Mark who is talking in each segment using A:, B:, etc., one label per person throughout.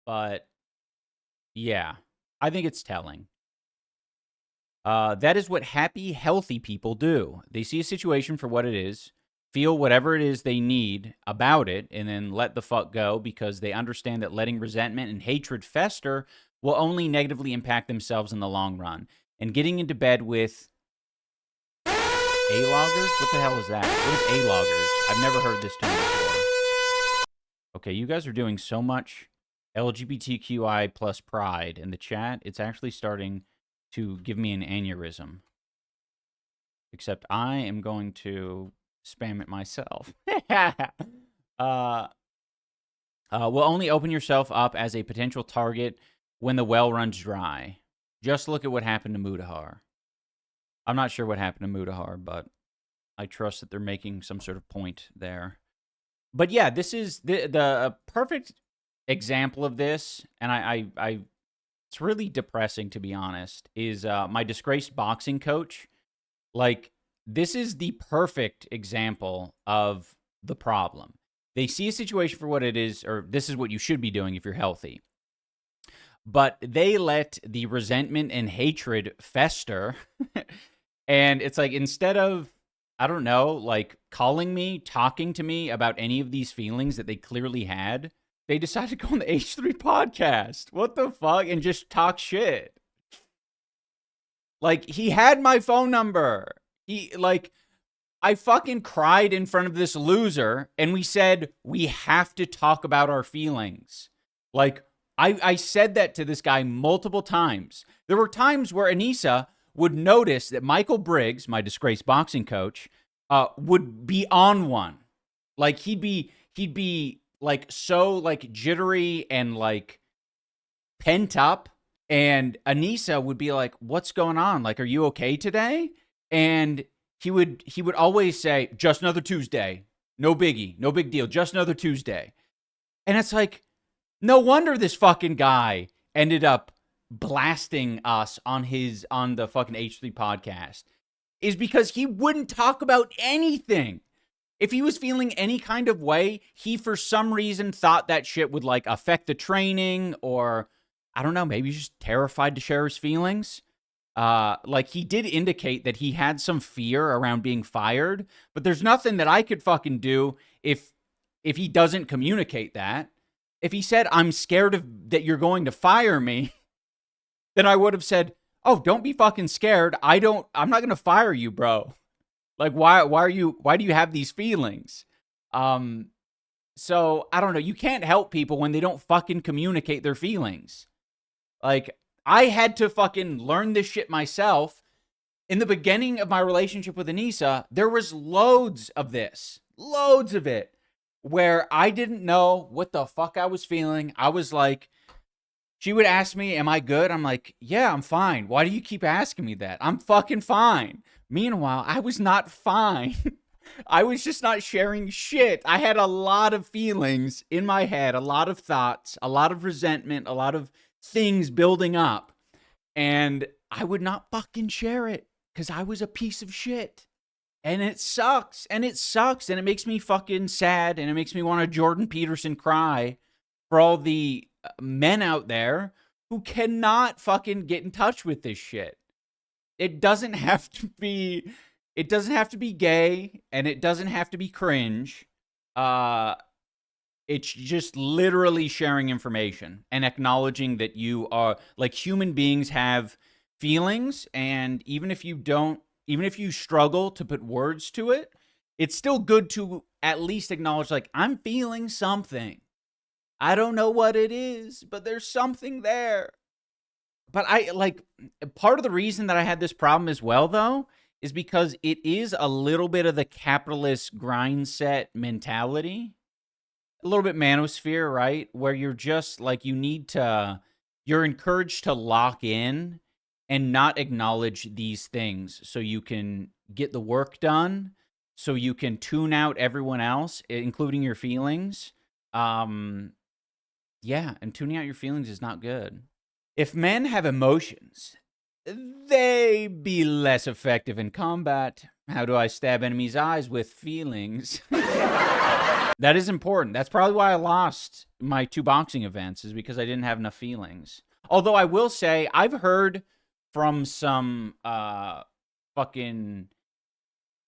A: But yeah, I think it's telling. That is what happy, healthy people do. They see a situation for what it is, feel whatever it is they need about it, and then let the fuck go because they understand that letting resentment and hatred fester will only negatively impact themselves in the long run. And getting into bed with A-loggers? What the hell is that? What is A-loggers? I've never heard this term before. Okay, you guys are doing so much LGBTQI plus pride in the chat. It's actually starting to give me an aneurysm. Except I am going to spam it myself. Will only open yourself up as a potential target when the well runs dry. Just look at what happened to Mudahar. I'm not sure what happened to Mudahar, but I trust that they're making some sort of point there. But yeah, this is the perfect example of this, and I it's really depressing, to be honest, is my disgraced boxing coach. Like, this is the perfect example of the problem. They see a situation for what it is, or this is what you should be doing if you're healthy. But they let the resentment and hatred fester. And it's like, instead of, I don't know, like calling me, talking to me about any of these feelings that they clearly had, they decided to go on the H3 podcast. What the fuck? And just talk shit. Like, he had my phone number. I fucking cried in front of this loser, and we said, we have to talk about our feelings. Like, I said that to this guy multiple times. There were times where Anissa would notice that Michael Briggs, my disgraced boxing coach, would be on one. Like, he'd be like so like jittery and like pent up, and Anissa would be like, "What's going on? Like, are you okay today?" And he would always say, "Just another Tuesday. No biggie. No big deal. Just another Tuesday." And it's like, no wonder this fucking guy ended up blasting us on the fucking H3 podcast, is because he wouldn't talk about anything. If he was feeling any kind of way, he for some reason thought that shit would like affect the training, or I don't know, maybe he's just terrified to share his feelings. Like, he did indicate that he had some fear around being fired, but there's nothing that I could fucking do if he doesn't communicate that. If he said, "I'm scared that you're going to fire me," then I would have said, "Oh, don't be fucking scared. I'm not going to fire you, bro. Like, why do you have these feelings?" So I don't know. You can't help people when they don't fucking communicate their feelings. Like, I had to fucking learn this shit myself. In the beginning of my relationship with Anissa, there was loads of it, where I didn't know what the fuck I was feeling. I was like, she would ask me, "Am I good?" I'm like, "Yeah, I'm fine. Why do you keep asking me that? I'm fucking fine." Meanwhile, I was not fine. I was just not sharing shit. I had a lot of feelings in my head, a lot of thoughts, a lot of resentment, a lot of things building up. And I would not fucking share it because I was a piece of shit. And it sucks. And it makes me fucking sad. And it makes me want to Jordan Peterson cry for all the men out there who cannot fucking get in touch with this shit. It doesn't have to be gay, and it doesn't have to be cringe. It's just literally sharing information and acknowledging that you are, like, human beings have feelings, and even if you struggle to put words to it, it's still good to at least acknowledge, like, I'm feeling something. I don't know what it is, but there's something there. But part of the reason that I had this problem as well, though, is because it is a little bit of the capitalist grind set mentality. A little bit manosphere, right? Where you're just like, you're encouraged to lock in and not acknowledge these things so you can get the work done, so you can tune out everyone else, including your feelings. Yeah, and tuning out your feelings is not good. If men have emotions, they be less effective in combat. How do I stab enemies' eyes with feelings? That is important. That's probably why I lost my 2 boxing events, is because I didn't have enough feelings. Although I will say, I've heard from some fucking...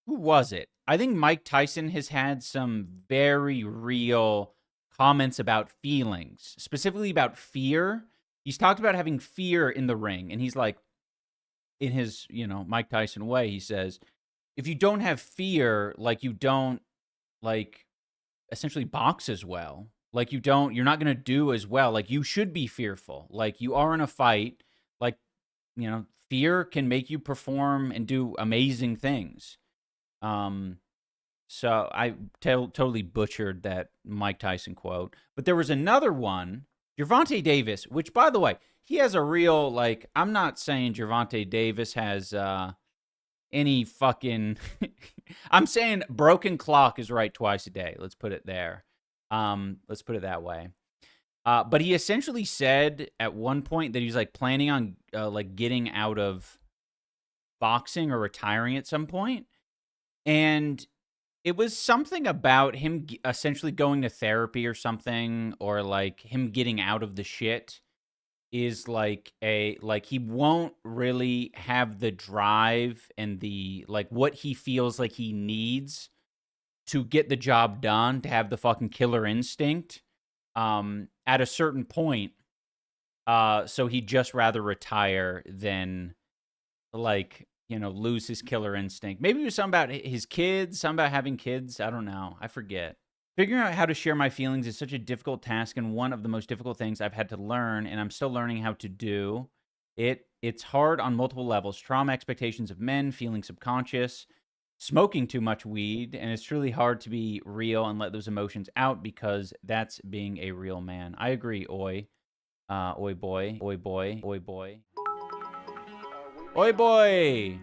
A: Who was it? I think Mike Tyson has had some very real comments about feelings, specifically about fear. He's talked about having fear in the ring, and he's like, in his, Mike Tyson way, he says, if you don't have fear, like, you don't, like, essentially box as well. Like, you're not going to do as well. Like, you should be fearful. Like, you are in a fight. Like, fear can make you perform and do amazing things. So I totally butchered that Mike Tyson quote. But there was another one, Gervonta Davis, which, by the way, he has a real, like, I'm not saying Gervonta Davis has any fucking... I'm saying broken clock is right twice a day. Let's put it there. Let's put it that way. But he essentially said at one point that he's, like, planning on, like, getting out of boxing or retiring at some point. And it was something about him essentially going to therapy or something, or, like, him getting out of the shit is like he won't really have the drive and the, like, what he feels like he needs to get the job done, to have the fucking killer instinct at a certain point. So he'd just rather retire than, like, lose his killer instinct. Maybe it was something about his kids, something about having kids. I don't know. I forget. Figuring out how to share my feelings is such a difficult task, and one of the most difficult things I've had to learn, and I'm still learning how to do it. It's hard on multiple levels. Trauma, expectations of men, feeling subconscious, smoking too much weed, and it's truly hard to be real and let those emotions out, because that's being a real man. I agree, oi. Oi boy, oi boy, oi boy. Oi boy!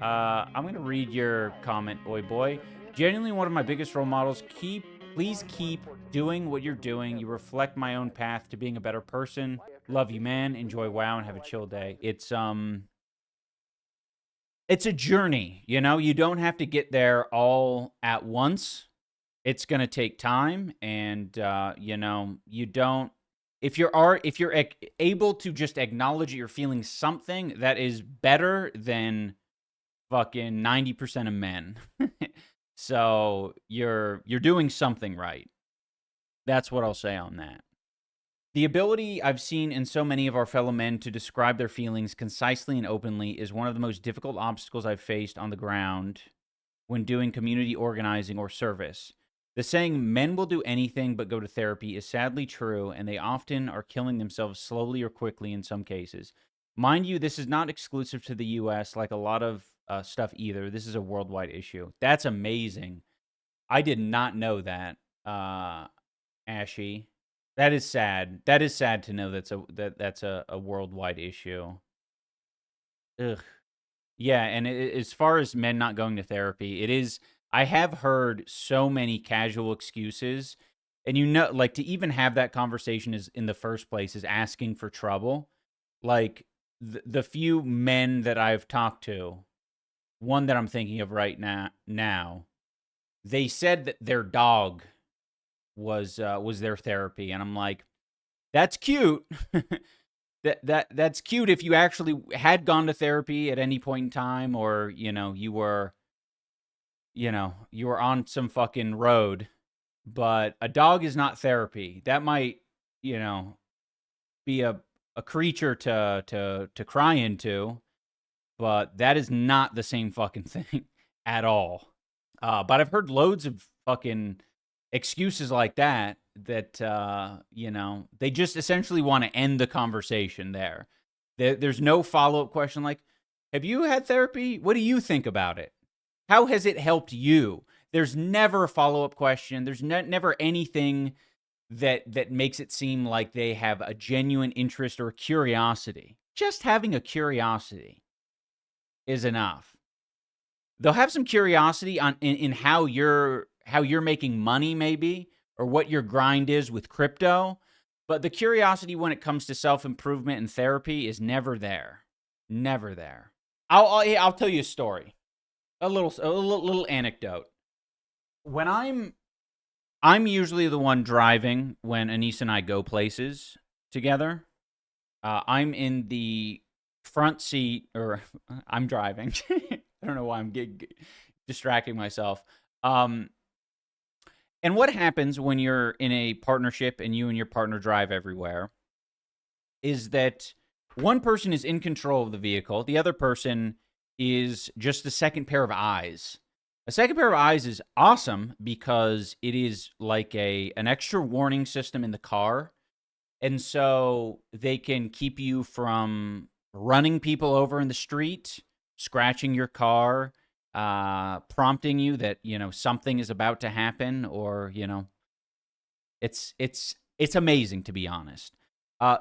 A: I'm going to read your comment, oi boy. Genuinely one of my biggest role models. Please keep doing what you're doing. You reflect my own path to being a better person. Love you, man. Enjoy WoW and have a chill day. It's a journey, You don't have to get there all at once. It's going to take time, and you don't... If you're able to just acknowledge that you're feeling something, that is better than fucking 90% of men. So you're doing something right. That's what I'll say on that. The ability I've seen in so many of our fellow men to describe their feelings concisely and openly is one of the most difficult obstacles I've faced on the ground when doing community organizing or service. The saying, men will do anything but go to therapy, is sadly true, and they often are killing themselves slowly or quickly in some cases. Mind you, this is not exclusive to the U.S. like a lot of stuff either. This is a worldwide issue. That's amazing. I did not know that, Ashy. That is sad. That is sad to know that's a worldwide issue. Ugh. Yeah, and as far as men not going to therapy, it is... I have heard so many casual excuses, and like, to even have that conversation is, in the first place, is asking for trouble. Like, the few men that I've talked to, one that I'm thinking of right now, they said that their dog was their therapy, and I'm like, that's cute. That's cute if you actually had gone to therapy at any point in time, or you were on some fucking road. But a dog is not therapy. That might be a creature to cry into, but that is not the same fucking thing at all. But I've heard loads of fucking excuses like that they just essentially want to end the conversation there. There's no follow-up question like, have you had therapy? What do you think about it? How has it helped you? There's never a follow-up question. There's never anything that makes it seem like they have a genuine interest or curiosity. Just having a curiosity is enough. They'll have some curiosity in how you're making money, maybe, or what your grind is with crypto, but the curiosity when it comes to self-improvement and therapy is never there. Never there. I'll tell you a story. a little anecdote. When I'm usually the one driving when Anise and I go places together. I'm in the front seat, or I'm driving. I don't know why I'm distracting myself. Um, and what happens when you're in a partnership and you and your partner drive everywhere is that one person is in control of the vehicle, the other person is just the second pair of eyes. A second pair of eyes is awesome because it is like an extra warning system in the car. And so they can keep you from running people over in the street, scratching your car, prompting you that, something is about to happen, or, it's amazing, to be honest.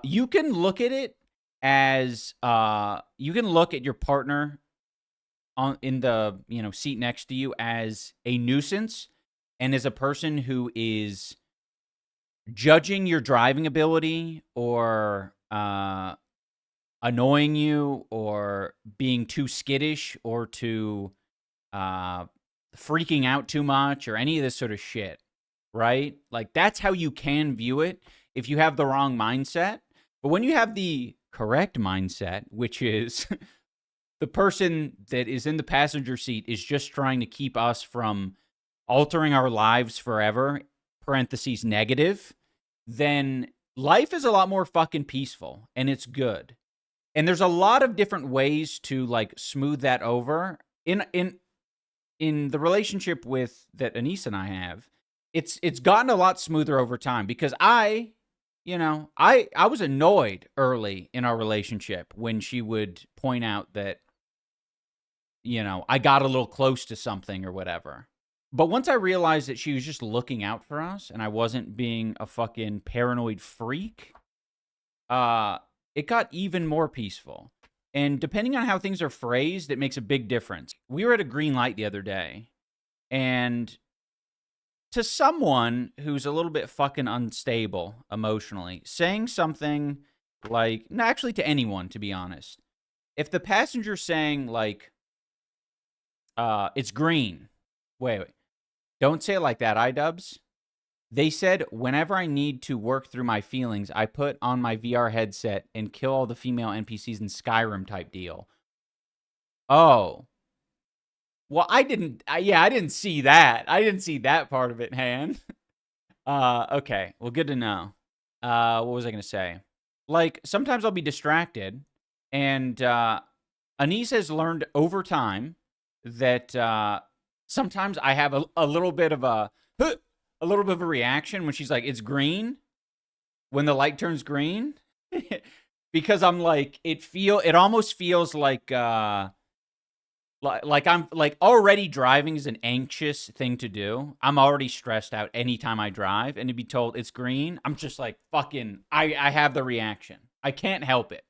A: You can look at it as you can look at your partner in the seat next to you as a nuisance and as a person who is judging your driving ability, or annoying you, or being too skittish, or too freaking out too much, or any of this sort of shit, right? Like, that's how you can view it if you have the wrong mindset. But when you have the correct mindset, which is the person that is in the passenger seat is just trying to keep us from altering our lives forever, parentheses negative, then life is a lot more fucking peaceful, and it's good. And there's a lot of different ways to like smooth that over. In the relationship with that Anise and I have, it's gotten a lot smoother over time because I was annoyed early in our relationship when she would point out that I got a little close to something or whatever. But once I realized that she was just looking out for us and I wasn't being a fucking paranoid freak, it got even more peaceful. And depending on how things are phrased, it makes a big difference. We were at a green light the other day, and to someone who's a little bit fucking unstable emotionally, saying something like, no, actually to anyone, to be honest, if the passenger's saying like, it's green, wait, don't say it like that, Idubbbz. They said, whenever I need to work through my feelings, I put on my VR headset and kill all the female NPCs in Skyrim type deal. Oh. Well, I didn't see that. I didn't see that part of it, Han. Okay. Well, good to know. What was I going to say? Like, sometimes I'll be distracted, and Anise has learned over time that sometimes I have a little bit of a reaction when she's like, it's green, when the light turns green. Because I'm like, it almost feels like I'm like, already driving is an anxious thing to do. I'm already stressed out anytime I drive, and to be told it's green, I'm just like, fucking, I have the reaction. I can't help it.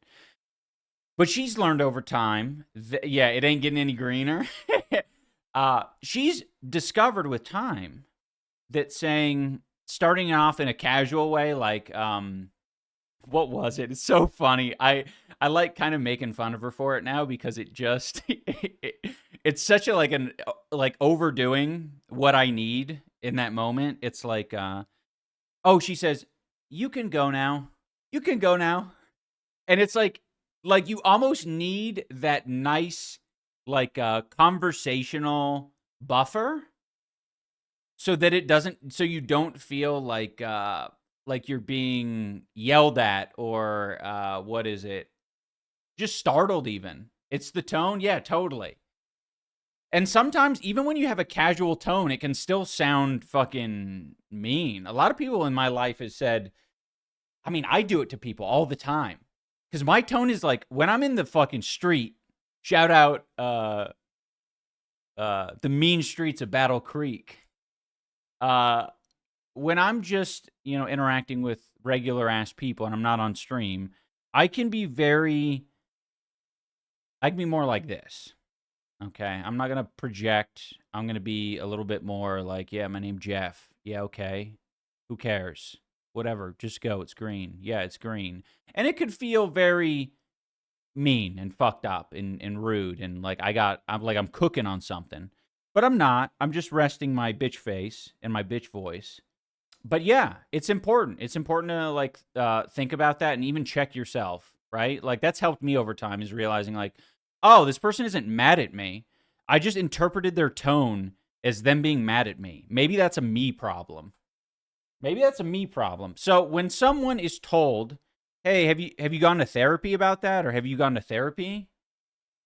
A: But she's learned over time yeah, it ain't getting any greener. She's discovered with time that starting off in a casual way, like, what was it? It's so funny. I like kind of making fun of her for it now because it just, it's such a, like overdoing what I need in that moment. It's like, oh, she says, you can go now. You can go now. And it's like you almost need that nice, like, conversational buffer so that so you don't feel like you're being yelled at, or what is it? Just startled even. It's the tone. Yeah, totally. And sometimes even when you have a casual tone, it can still sound fucking mean. A lot of people in my life have said, I mean, I do it to people all the time. Because my tone is like, when I'm in the fucking street, shout out the mean streets of Battle Creek. When I'm just, interacting with regular ass people and I'm not on stream, I can be more like this. Okay. I'm not going to project. I'm going to be a little bit more like, yeah, my name's Jeff. Yeah. Okay. Who cares? Whatever. Just go. It's green. Yeah, it's green. And it could feel very mean and fucked up and rude and like I'm cooking on something. But I'm not. I'm just resting my bitch face and my bitch voice. But yeah, it's important. It's important to like think about that and even check yourself, right? Like that's helped me over time is realizing like, oh, this person isn't mad at me. I just interpreted their tone as them being mad at me. Maybe that's a me problem. Maybe that's a me problem. So when someone is told, "Hey, have you gone to therapy about that or have you gone to therapy?"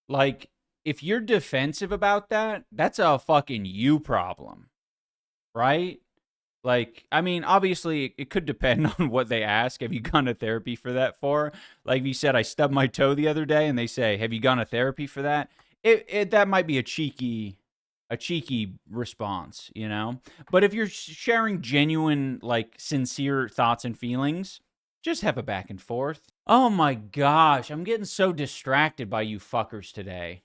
A: Like if you're defensive about that, that's a fucking you problem, right? Like, I mean, obviously, it could depend on what they ask. Have you gone to therapy for that for? Like you said, I stubbed my toe the other day, and they say, "Have you gone to therapy for that?" That might be a cheeky response, you know. But if you're sharing genuine, like, sincere thoughts and feelings, just have a back and forth. Oh my gosh, I'm getting so distracted by you fuckers today.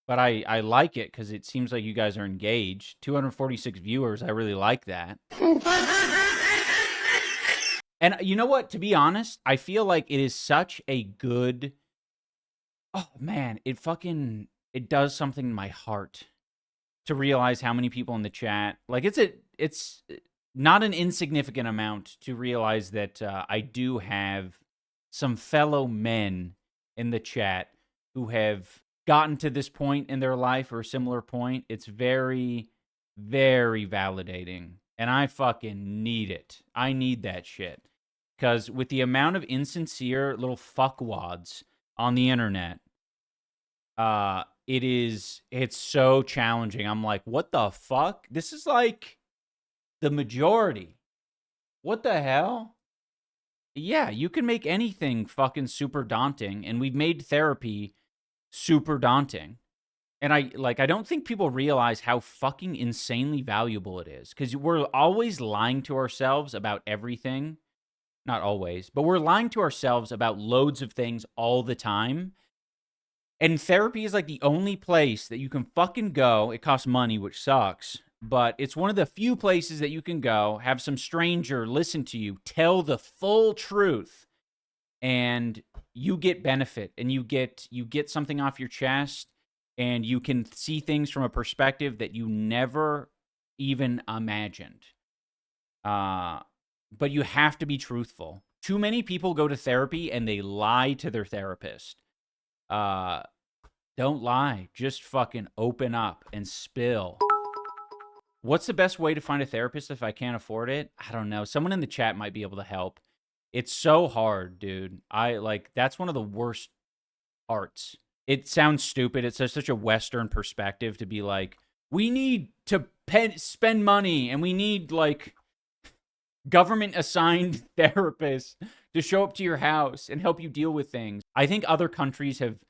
A: But I like it because it seems like you guys are engaged. 246 viewers. I really like that. And you know what? To be honest, I feel like it is such a good. Oh man, it does something in my heart to realize how many people in the chat. Like it's not an insignificant amount to realize that I do have some fellow men in the chat who have gotten to this point in their life or a similar point. It's very, very validating. And I fucking need it. I need that shit. Because with the amount of insincere little fuckwads on the internet, it's so challenging. I'm like, what the fuck? This is like the majority. What the hell? Yeah, you can make anything fucking super daunting. And we've made therapy super daunting. And I don't think people realize how fucking insanely valuable it is because we're always lying to ourselves about everything. Not always, but we're lying to ourselves about loads of things all the time. And therapy is like the only place that you can fucking go. It costs money, which sucks, but it's one of the few places that you can go, have some stranger listen to you, tell the full truth, and you get benefit and you get something off your chest and you can see things from a perspective that you never even imagined. But you have to be truthful. Too many people go to therapy and they lie to their therapist. Don't lie. Just fucking open up and spill. What's the best way to find a therapist if I can't afford it? I don't know. Someone in the chat might be able to help. It's so hard, dude. That's one of the worst parts. It sounds stupid. It's such a Western perspective to be like, we need to spend money and we need like government assigned therapists to show up to your house and help you deal with things. I think other countries have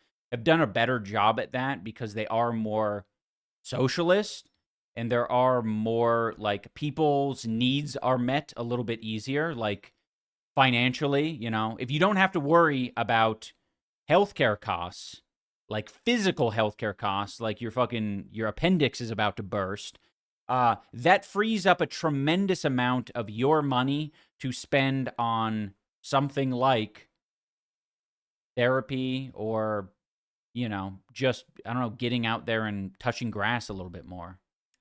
A: done a better job at that because they are more socialist and there are more like people's needs are met a little bit easier, like financially, you know. If you don't have to worry about healthcare costs, like physical healthcare costs, like your appendix is about to burst, that frees up a tremendous amount of your money to spend on something like therapy or, you know, just, I don't know, getting out there and touching grass a little bit more.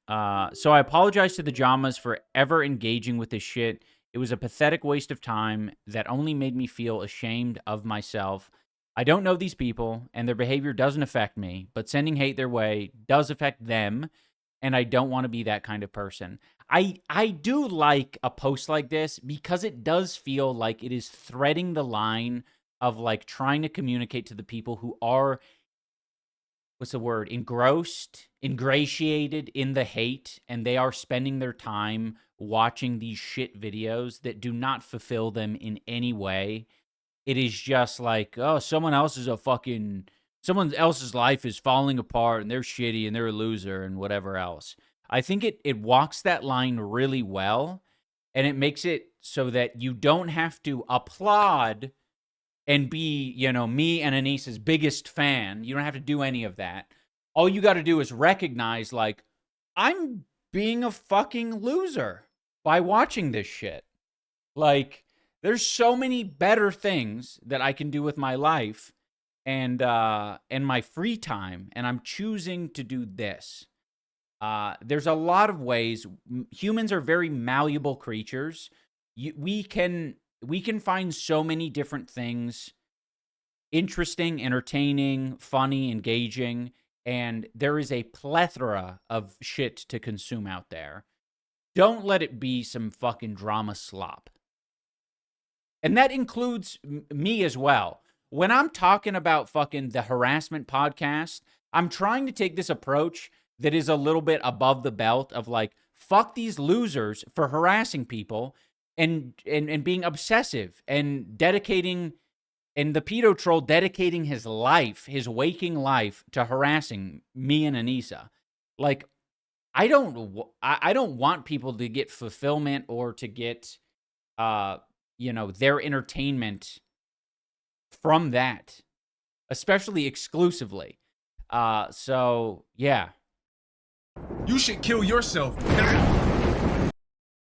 A: So I apologize to the Jomhas for ever engaging with this shit. It was a pathetic waste of time that only made me feel ashamed of myself. I don't know these people, and their behavior doesn't affect me, but sending hate their way does affect them, and I don't want to be that kind of person. I do like a post like this because it does feel like it is threading the line of like trying to communicate to the people who are, what's the word, ingratiated in the hate, and they are spending their time watching these shit videos that do not fulfill them in any way. It is just like, oh, someone else's life is falling apart and they're shitty and they're a loser and whatever else. I think it walks that line really well, and it makes it so that you don't have to applaud and be, you know, me and Anis's biggest fan. You don't have to do any of that. All you got to do is recognize, like, I'm being a fucking loser by watching this shit. Like, There's so many better things that I can do with my life and my free time, and I'm choosing to do this. There's a lot of ways. Humans are very malleable creatures. We can find so many different things interesting, entertaining, funny, engaging, and there is a plethora of shit to consume out there. Don't let it be some fucking drama slop. And that includes me as well. When I'm talking about fucking the harassment podcast, I'm trying to take this approach that is a little bit above the belt of like, fuck these losers for harassing people and being obsessive and dedicating, and the pedo troll dedicating his life, his waking life, to harassing me and Anissa. Like, I don't want people to get fulfillment or to get, their entertainment from that, especially exclusively. So yeah.
B: You should kill yourself now.